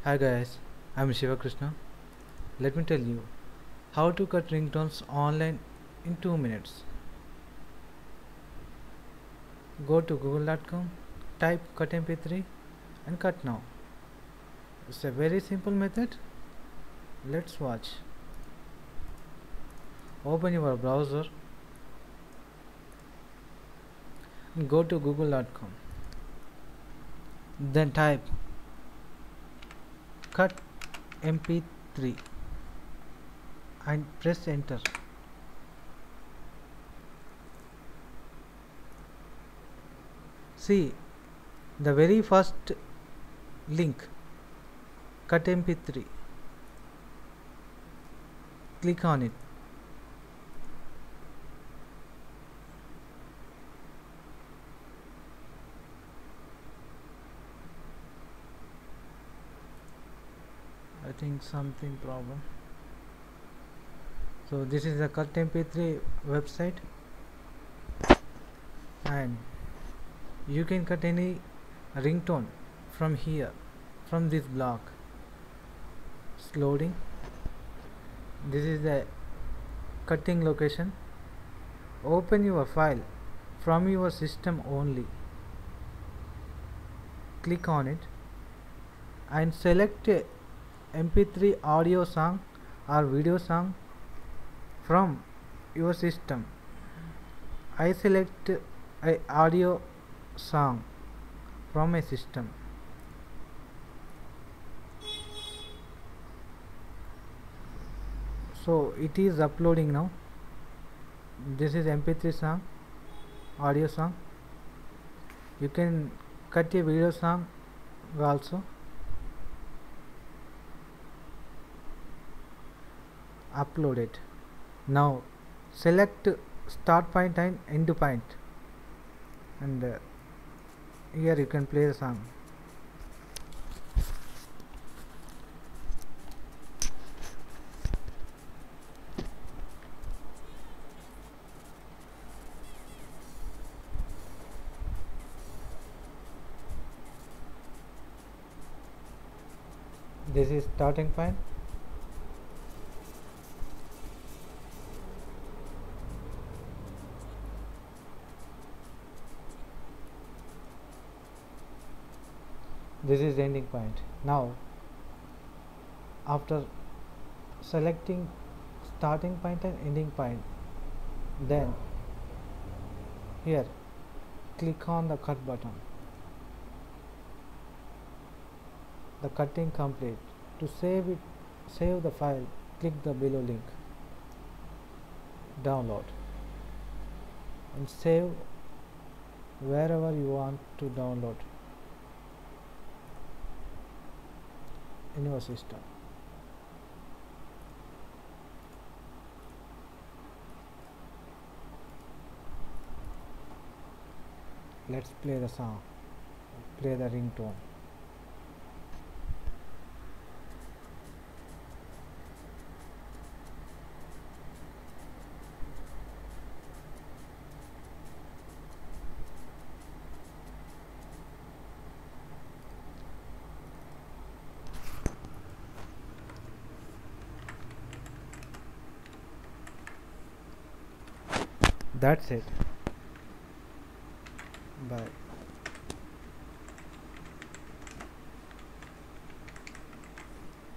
Hi guys, I'm Shiva Krishna. Let me tell you how to cut ringtones online in 2 minutes. Go to google.com, type cut mp3 and cut now. It's a very simple method. Let's watch. Open your browser and go to google.com. Then type cut mp3 and press enter. See the very first link, cut mp3. Click on it. I think something problem. So this is the cut mp3 website, and you can cut any ringtone from here, from this block. It's loading. This is the cutting location. Open your file from your system only. Click on it and select a mp3 audio song or video song from your system. I select a audio song from my system. So it is uploading now. This is mp3 song, audio song. You can cut a video song also. Upload it. Now select start point and end point, and here you can play the song. This is starting point. This is ending point. Now after selecting starting point and ending point, then here click on the cut button. The cutting complete. To save the file, click the below link, download, and save wherever you want to download in your system. Let's play the song, play the ringtone. That's it. Bye.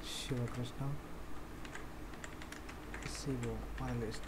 Shiva Krishna. See you on my list.